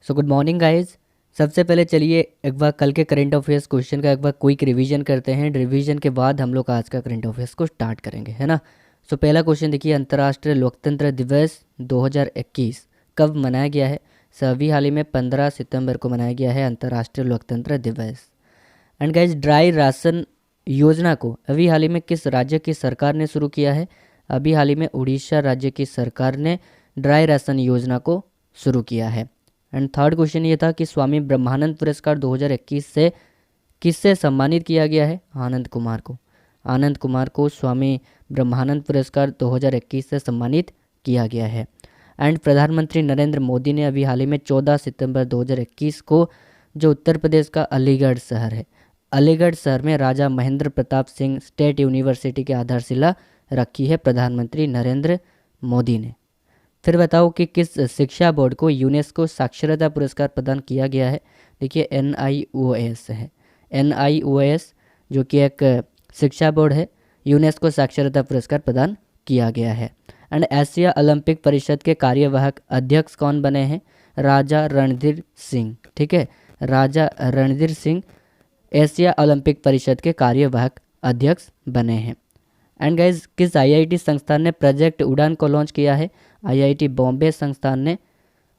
So good morning guys. सबसे पहले चलिए एक बार कल के करंट अफेयर्स क्वेश्चन का एक बार क्विक रिवीजन करते हैं। रिवीजन के बाद हम लोग आज का करंट अफेयर्स को स्टार्ट करेंगे, है ना। सो पहला क्वेश्चन देखिए, अंतर्राष्ट्रीय लोकतंत्र दिवस 2021 कब मनाया गया है? अभी हाल ही में 15 सितंबर को मनाया गया है अंतर्राष्ट्रीय लोकतंत्र दिवस। एंड गाइज, ड्राई राशन योजना को अभी हाल ही में किस राज्य की सरकार ने शुरू किया है? अभी हाल ही में उड़ीसा राज्य की सरकार ने ड्राई राशन योजना को शुरू किया है। एंड थर्ड क्वेश्चन ये था कि स्वामी ब्रह्मानंद पुरस्कार 2021 से किससे सम्मानित किया गया है? आनंद कुमार को। आनंद कुमार को स्वामी ब्रह्मानंद पुरस्कार 2021 से सम्मानित किया गया है। एंड प्रधानमंत्री नरेंद्र मोदी ने अभी हाल ही में 14 सितंबर 2021 को जो उत्तर प्रदेश का अलीगढ़ शहर है, अलीगढ़ शहर में राजा महेंद्र प्रताप सिंह स्टेट यूनिवर्सिटी की आधारशिला रखी है प्रधानमंत्री नरेंद्र मोदी ने। फिर बताओ कि किस शिक्षा बोर्ड को यूनेस्को साक्षरता पुरस्कार प्रदान किया गया है? देखिए NIOS है। NIOS जो कि एक शिक्षा बोर्ड है, यूनेस्को साक्षरता पुरस्कार प्रदान किया गया है। एंड एशिया ओलंपिक परिषद के कार्यवाहक अध्यक्ष कौन बने हैं? राजा रणधीर सिंह। ठीक है, राजा रणधीर सिंह एशिया ओलंपिक परिषद के कार्यवाहक अध्यक्ष बने हैं। एंड गाइज, किस IIT संस्थान ने प्रोजेक्ट उड़ान को लॉन्च किया है? IIT बॉम्बे संस्थान ने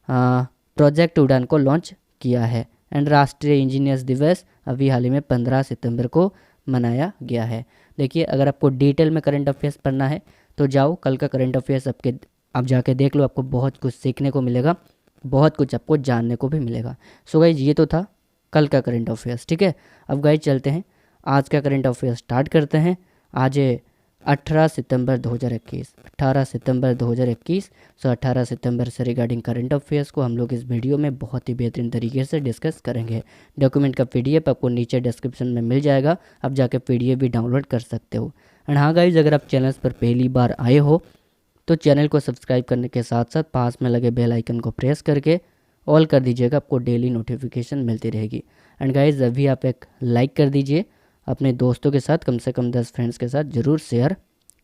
प्रोजेक्ट उड़ान को लॉन्च किया है। एंड राष्ट्रीय इंजीनियर्स दिवस अभी हाल ही में 15 सितंबर को मनाया गया है। देखिए, अगर आपको डिटेल में करंट अफेयर्स पढ़ना है तो जाओ, कल का करंट अफेयर्स आप जाके देख लो, आपको बहुत कुछ सीखने को मिलेगा, बहुत कुछ आपको जानने को भी मिलेगा। सो गाइज, ये तो था कल का करंट अफेयर्स। ठीक है, अब गाइज चलते हैं आज का करंट अफेयर्स स्टार्ट करते हैं। आज 18 सितंबर 2021, 18 सितंबर 2021। सो 18 सितंबर से रिगार्डिंग करंट अफेयर्स को हम लोग इस वीडियो में बहुत ही बेहतरीन तरीके से डिस्कस करेंगे। डॉक्यूमेंट का PDF आपको नीचे डिस्क्रिप्शन में मिल जाएगा, आप जाके PDF भी डाउनलोड कर सकते हो। एंड हाँ गाइज, अगर आप चैनल पर पहली बार आए हो तो चैनल को सब्सक्राइब करने के साथ साथ पास में लगे बेल आइकन को प्रेस करके ऑल कर दीजिएगा, आपको डेली नोटिफिकेशन मिलती रहेगी। एंड गाइज, अभी आप एक लाइक कर दीजिए, अपने दोस्तों के साथ कम से कम 10 फ्रेंड्स के साथ ज़रूर शेयर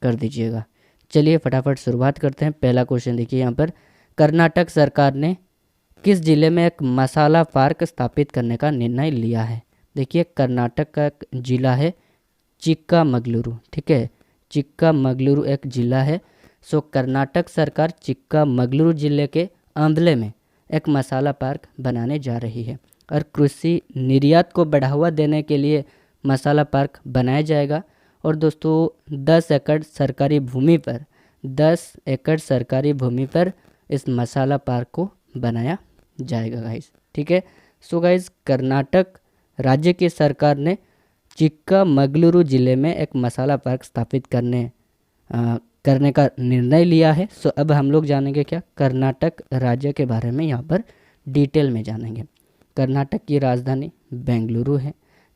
कर दीजिएगा। चलिए फटाफट शुरुआत करते हैं। पहला क्वेश्चन देखिए यहाँ पर, कर्नाटक सरकार ने किस जिले में एक मसाला पार्क स्थापित करने का निर्णय लिया है? देखिए, कर्नाटक का एक जिला है चिक्कामगलुरु। ठीक है, चिक्कामगलुरु एक जिला है। सो कर्नाटक सरकार चिक्कामगलुरु जिले के आंवले में एक मसाला पार्क बनाने जा रही है और कृषि निर्यात को बढ़ावा देने के लिए मसाला पार्क बनाया जाएगा। और दोस्तों 10 एकड़ सरकारी भूमि पर 10 एकड़ सरकारी भूमि पर इस मसाला पार्क को बनाया जाएगा गाइस। ठीक है, सो गाइस, कर्नाटक राज्य की सरकार ने चिक्कामगलुरु जिले में एक मसाला पार्क स्थापित करने का निर्णय लिया है। सो अब हम लोग जानेंगे क्या, कर्नाटक राज्य के बारे में यहाँ पर डिटेल में जानेंगे। कर्नाटक की राजधानी बेंगलुरु है।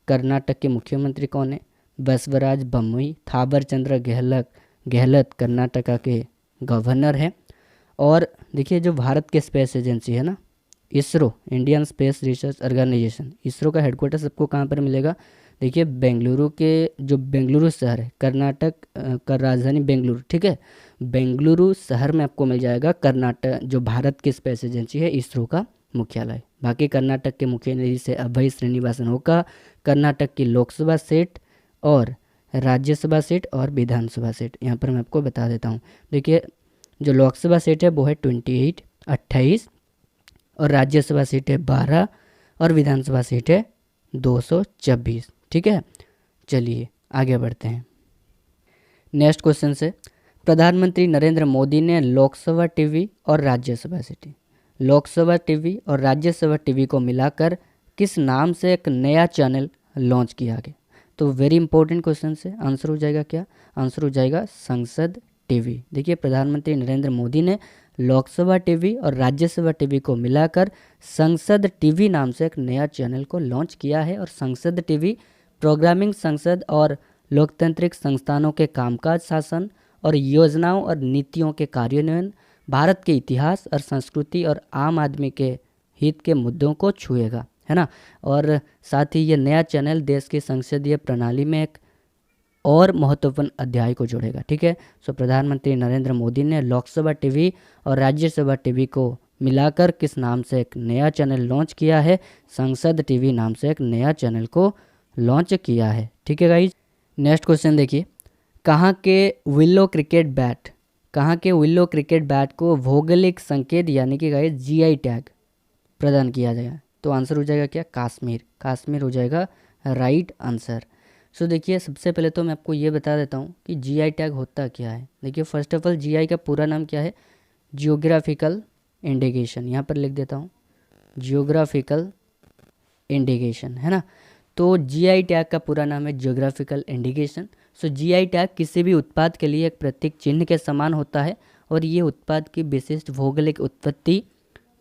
कर्नाटक के मुख्यमंत्री कौन है? बसवराज बोम्मई। थावर चंद्र गहलोत कर्नाटका के गवर्नर है। और देखिए, जो भारत के स्पेस एजेंसी है ना, ISRO, Indian space research organisation, ISRO का हेडक्वार्टर सबको कहाँ पर मिलेगा? देखिए, बेंगलुरु के जो बेंगलुरु शहर है, कर्नाटक का राजधानी बेंगलुरु। ठीक है, बेंगलुरु शहर में आपको मिल जाएगा कर्नाटक जो भारत की स्पेस एजेंसी है, इसरो का मुख्यालय। बाकी कर्नाटक के मुख्यमंत्री से अभय श्रीनिवासन होगा। कर्नाटक की लोकसभा सीट और राज्यसभा सीट और विधानसभा सीट यहाँ पर मैं आपको बता देता हूँ। देखिए, जो लोकसभा सीट है वो है 28 और राज्यसभा सीट है 12 और विधानसभा सीट है 226। ठीक है, चलिए आगे बढ़ते हैं नेक्स्ट क्वेश्चन से। प्रधानमंत्री नरेंद्र मोदी ने लोकसभा टीवी और राज्यसभा टीवी को मिलाकर किस नाम से एक नया चैनल लॉन्च किया गया? तो वेरी इंपॉर्टेंट क्वेश्चन से आंसर हो जाएगा क्या? आंसर हो जाएगा संसद टीवी। देखिए, प्रधानमंत्री नरेंद्र मोदी ने लोकसभा टीवी और राज्यसभा टीवी को मिलाकर संसद टीवी नाम से एक नया चैनल को लॉन्च किया है। और संसद टीवी प्रोग्रामिंग संसद और लोकतांत्रिक संस्थानों के कामकाज, शासन और योजनाओं और नीतियों के कार्यान्वयन, भारत के इतिहास और संस्कृति और आम आदमी के हित के मुद्दों को छुएगा, है ना। और साथ ही ये नया चैनल देश की संसदीय प्रणाली में एक और महत्वपूर्ण अध्याय को जोड़ेगा। ठीक है, सो प्रधानमंत्री नरेंद्र मोदी ने लोकसभा टीवी और राज्यसभा टीवी को मिलाकर किस नाम से एक नया चैनल लॉन्च किया है? संसद टीवी नाम से एक नया चैनल को लॉन्च किया है। ठीक है गाइज, नेक्स्ट क्वेश्चन देखिए, कहाँ के विलो क्रिकेट बैट को भौगोलिक संकेत यानी कि गाइज जीआई टैग प्रदान किया जाएगा? तो आंसर हो जाएगा क्या? कश्मीर हो जाएगा राइट आंसर। सो देखिए, सबसे पहले तो मैं आपको ये बता देता हूँ कि जीआई टैग होता क्या है। देखिए, फर्स्ट ऑफ ऑल जीआई का पूरा नाम क्या है? जियोग्राफिकल इंडिकेशन, यहाँ पर लिख देता हूँ जियोग्राफिकल इंडिकेशन, है ना। तो जीआई टैग का पूरा नाम है जियोग्राफिकल इंडिकेशन। सो जीआई टैग किसी भी उत्पाद के लिए एक प्रतीक चिन्ह के समान होता है और ये उत्पाद की विशिष्ट भौगोलिक उत्पत्ति,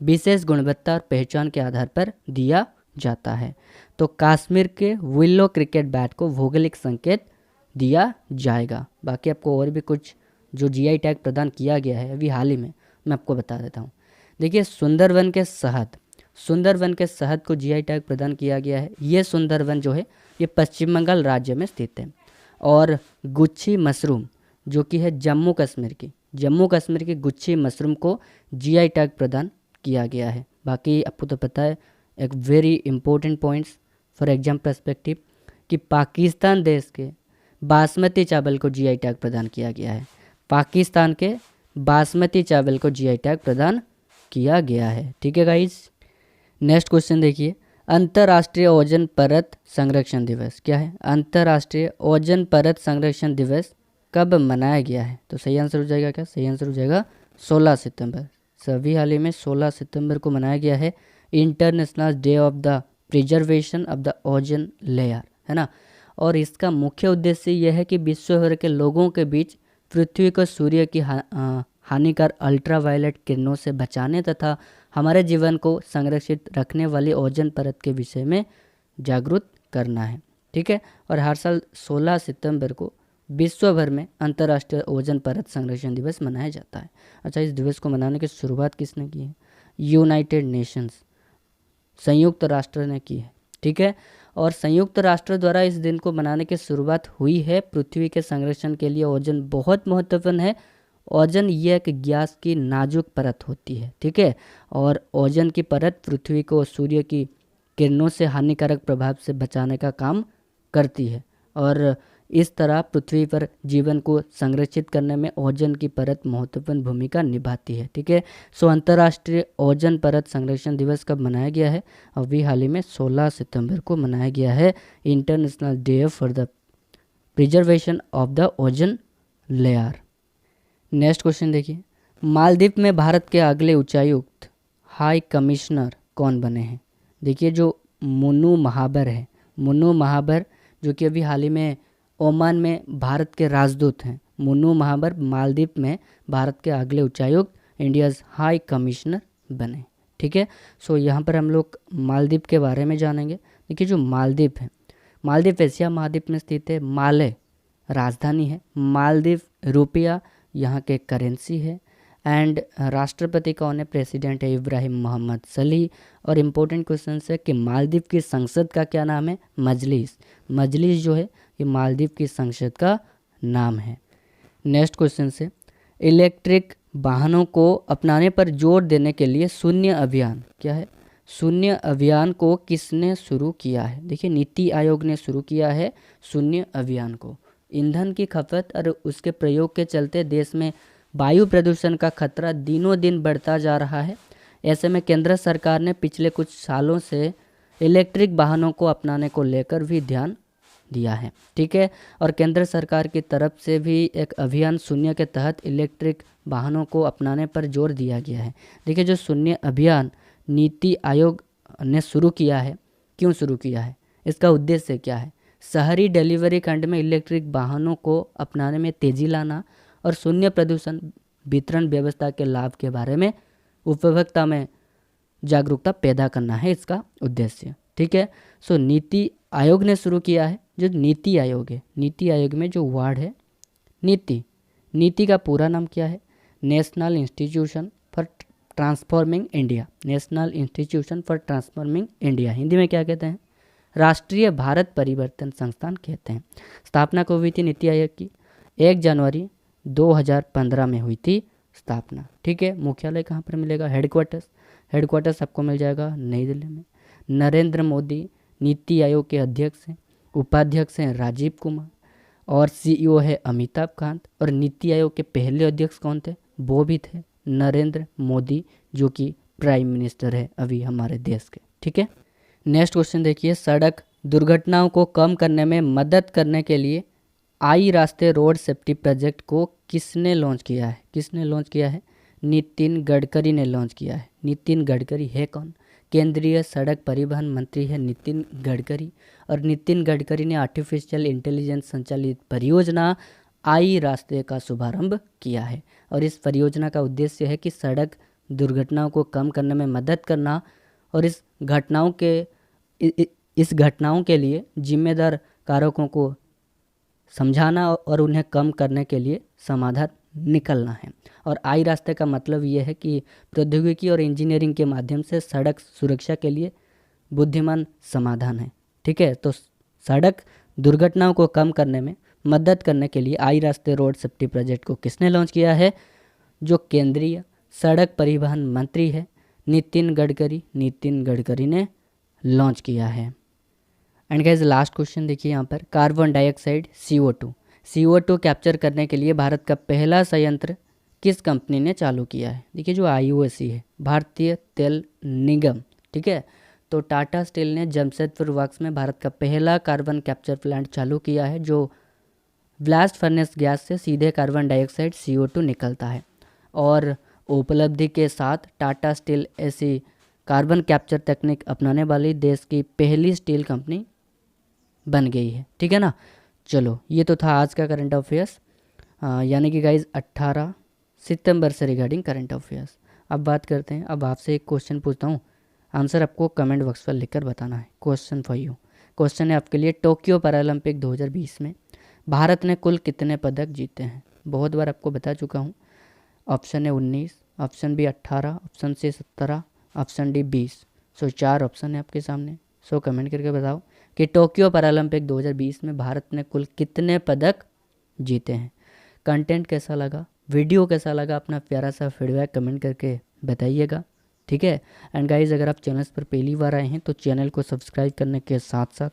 विशेष गुणवत्ता और पहचान के आधार पर दिया जाता है। तो कश्मीर के विलो क्रिकेट बैट को भौगोलिक संकेत दिया जाएगा। बाकी आपको और भी कुछ जो जीआई टैग प्रदान किया गया है अभी हाल ही में, मैं आपको बता देता हूँ। देखिए, सुंदरवन के शहद को जीआई टैग प्रदान किया गया है। ये सुंदरवन जो है ये पश्चिम बंगाल राज्य में स्थित है। और गुच्छी मशरूम जो कि है जम्मू कश्मीर की गुच्छी मशरूम को जीआई टैग प्रदान किया गया है। बाकी आपको तो पता है, एक very important points for exam perspective, कि पाकिस्तान देश के बासमती चावल को जीआई टैग प्रदान किया गया है। पाकिस्तान के बासमती चावल को जीआई टैग प्रदान किया गया है। ठीक है गाइज, नेक्स्ट क्वेश्चन देखिए, अंतर्राष्ट्रीय ओजोन परत संरक्षण दिवस क्या है? अंतर्राष्ट्रीय ओजोन परत संरक्षण दिवस कब मनाया गया है? तो सही आंसर हो जाएगा क्या? सही आंसर हो जाएगा 16 सितंबर। सभी हाल ही में 16 सितंबर को मनाया गया है international day of the preservation of the ozone layer, है ना। और इसका मुख्य उद्देश्य यह है कि विश्व भर के लोगों के बीच पृथ्वी को सूर्य की हानिकारक अल्ट्रावायलेट किरणों से बचाने तथा हमारे जीवन को संरक्षित रखने वाली ओजोन परत के विषय में जागरूक करना है। ठीक है, और हर साल 16 सितंबर को विश्व भर में अंतर्राष्ट्रीय ओजोन परत संरक्षण दिवस मनाया जाता है। अच्छा, इस दिवस को मनाने की शुरुआत किसने की है? यूनाइटेड नेशंस, संयुक्त राष्ट्र ने की है। ठीक है, और संयुक्त राष्ट्र द्वारा इस दिन को मनाने की शुरुआत हुई है। पृथ्वी के संरक्षण के लिए ओजोन बहुत महत्वपूर्ण है। ओजोन ये एक गैस की नाजुक परत होती है। ठीक है, और ओजोन की परत पृथ्वी को सूर्य की किरणों से हानिकारक प्रभाव से बचाने का काम करती है और इस तरह पृथ्वी पर जीवन को संरक्षित करने में ओजोन की परत महत्वपूर्ण भूमिका निभाती है। ठीक है, सो अंतर्राष्ट्रीय ओजोन परत संरक्षण दिवस कब मनाया गया है? अभी हाल ही में 16 सितंबर को मनाया गया है international day for the preservation of the ozone layer. Next question देखिए, मालदीव में भारत के अगले उच्चायुक्त हाई कमिश्नर कौन बने हैं? देखिए, जो मुन्नू महाबर जो कि अभी हाल ही में ओमान में भारत के राजदूत हैं। मुन्नू महाबर मालदीव में भारत के अगले उच्चायुक्त इंडियाज हाई कमिश्नर बने। ठीक है, सो यहाँ पर हम लोग मालदीव के बारे में जानेंगे। देखिए, जो मालदीव है, मालदीव एशिया महाद्वीप में स्थित है। माले राजधानी है। मालदीव रुपया यहाँ के करेंसी है। एंड राष्ट्रपति कौन है? प्रेसिडेंट है इब्राहिम मोहम्मद सलीह। और इम्पोर्टेंट क्वेश्चन है कि मालदीव की संसद का क्या नाम है? मजलिस जो है ये मालदीव की संसद का नाम है। नेक्स्ट क्वेश्चन से, इलेक्ट्रिक वाहनों को अपनाने पर जोर देने के लिए शून्य अभियान क्या है? शून्य अभियान को किसने शुरू किया है? देखिए, नीति आयोग ने शुरू किया है शून्य अभियान को। ईंधन की खपत और उसके प्रयोग के चलते देश में वायु प्रदूषण का खतरा दिनों दिन बढ़ता जा रहा है। ऐसे में केंद्र सरकार ने पिछले कुछ सालों से इलेक्ट्रिक वाहनों को अपनाने को लेकर भी ध्यान दिया है। ठीक है, और केंद्र सरकार की तरफ से भी एक अभियान शून्य के तहत इलेक्ट्रिक वाहनों को अपनाने पर जोर दिया गया है। देखिए, जो शून्य अभियान नीति आयोग ने शुरू किया है, क्यों शुरू किया है? इसका उद्देश्य क्या है? शहरी डिलीवरी खंड में इलेक्ट्रिक वाहनों को अपनाने में तेजी लाना और शून्य प्रदूषण वितरण व्यवस्था के लाभ के बारे में उपभोक्ता में जागरूकता पैदा करना है इसका उद्देश्य। ठीक है, सो नीति आयोग ने शुरू किया है। जो नीति आयोग है, नीति आयोग में जो वर्ड है नीति का पूरा नाम क्या है? National institution for transforming India. National institution for transforming India Hindi में क्या कहते हैं? राष्ट्रीय भारत परिवर्तन संस्थान कहते हैं। स्थापना कब हुई थी नीति आयोग की? 1 जनवरी 2015 में हुई थी स्थापना। ठीक है, मुख्यालय कहाँ पर मिलेगा, हेडक्वार्टर्स आपको मिल जाएगा नई दिल्ली में। नरेंद्र मोदी नीति आयोग के अध्यक्ष हैं, उपाध्यक्ष हैं राजीव कुमार और सीईओ है अमिताभ कांत। और नीति आयोग के पहले अध्यक्ष कौन थे, वो भी थे नरेंद्र मोदी, जो कि प्राइम मिनिस्टर है अभी हमारे देश के। ठीक है, नेक्स्ट क्वेश्चन देखिए, सड़क दुर्घटनाओं को कम करने में मदद करने के लिए आई रास्ते रोड सेफ्टी प्रोजेक्ट को किसने लॉन्च किया है, नितिन गडकरी ने लॉन्च किया है। नितिन गडकरी है कौन, केंद्रीय सड़क परिवहन मंत्री है नितिन गडकरी। और नितिन गडकरी ने आर्टिफिशियल इंटेलिजेंस संचालित परियोजना आई रास्ते का शुभारंभ किया है। और इस परियोजना का उद्देश्य है कि सड़क दुर्घटनाओं को कम करने में मदद करना और इस घटनाओं के लिए जिम्मेदार कारकों को समझाना और उन्हें कम करने के लिए समाधान निकलना है। और आई रास्ते का मतलब ये है कि प्रौद्योगिकी और इंजीनियरिंग के माध्यम से सड़क सुरक्षा के लिए बुद्धिमान समाधान है। ठीक है, तो सड़क दुर्घटनाओं को कम करने में मदद करने के लिए आई रास्ते रोड सेफ्टी प्रोजेक्ट को किसने लॉन्च किया है, जो केंद्रीय सड़क परिवहन मंत्री है नितिन गडकरी ने लॉन्च किया है। एंड गाइस लास्ट क्वेश्चन देखिए यहाँ पर, कार्बन डाइऑक्साइड CO2 कैप्चर करने के लिए भारत का पहला संयंत्र किस कंपनी ने चालू किया है। देखिए जो IOC है, भारतीय तेल निगम। ठीक है, तो टाटा स्टील ने जमशेदपुर वर्क्स में भारत का पहला कार्बन कैप्चर प्लांट चालू किया है, जो ब्लास्ट फर्नेस गैस से सीधे कार्बन डाइऑक्साइड CO2 निकलता है। और उपलब्धि के साथ टाटा स्टील ऐसी कार्बन कैप्चर तकनीक अपनाने वाली देश की पहली स्टील कंपनी बन गई है। ठीक है ना, चलो ये तो था आज का करंट अफेयर्स, यानी कि गाइज 18 सितंबर से रिगार्डिंग करंट अफेयर्स। अब बात करते हैं, अब आपसे एक क्वेश्चन पूछता हूँ, आंसर आपको कमेंट बॉक्स पर लिखकर बताना है। क्वेश्चन फॉर यू, क्वेश्चन है आपके लिए, टोक्यो पैरालंपिक 2020 में भारत ने कुल कितने पदक जीते हैं। बहुत बार आपको बता चुका हूँ, ऑप्शन है 19, option B 18, option C 17, option D 20। So 4 option है आपके सामने। सो कमेंट करके बताओ कि टोक्यो पैरालंपिक 2020 में भारत ने कुल कितने पदक जीते हैं। कंटेंट कैसा लगा, वीडियो कैसा लगा, अपना प्यारा सा फीडबैक कमेंट करके बताइएगा। ठीक है, एंड गाइज अगर आप चैनल पर पहली बार आए हैं तो चैनल को सब्सक्राइब करने के साथ साथ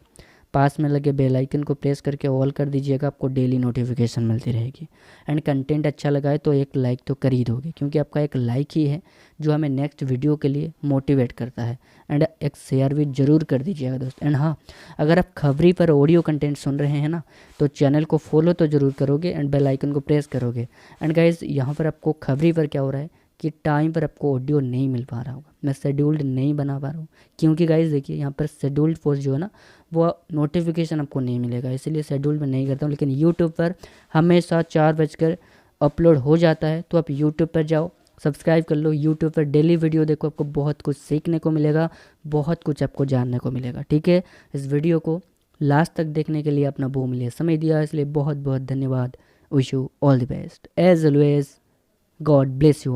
पास में लगे बेल आइकन को प्रेस करके ऑल कर दीजिएगा, आपको डेली नोटिफिकेशन मिलती रहेगी। एंड कंटेंट अच्छा लगा है तो एक लाइक तो कर ही दोगे, क्योंकि आपका एक लाइक ही है जो हमें नेक्स्ट वीडियो के लिए मोटिवेट करता है। एंड एक शेयर भी ज़रूर कर दीजिएगा दोस्त। एंड हाँ, अगर आप खबरी पर ऑडियो कंटेंट सुन रहे हैं ना, तो चैनल को फॉलो तो ज़रूर करोगे एंड बेल आइकन को प्रेस करोगे। एंड गाइज यहाँ पर आपको खबरी पर क्या हो रहा है कि टाइम पर आपको ऑडियो नहीं मिल पा रहा होगा, मैं शेड्यूल्ड नहीं बना पा रहा हूँ, क्योंकि गाइज देखिए यहाँ पर शेड्यूल्ड पोस्ट जो है ना, वो नोटिफिकेशन आपको नहीं मिलेगा, इसलिए शेड्यूल्ड में नहीं करता हूँ। लेकिन यूट्यूब पर हमेशा 4 बजकर अपलोड हो जाता है, तो आप यूट्यूब पर जाओ, सब्सक्राइब कर लो, यूट्यूब पर डेली वीडियो देखो, आपको बहुत कुछ सीखने को मिलेगा, बहुत कुछ आपको जानने को मिलेगा। ठीक है, इस वीडियो को लास्ट तक देखने के लिए अपना बहुमूल्य समय दिया, इसलिए बहुत बहुत धन्यवाद। Wish you all the best, as always God bless you.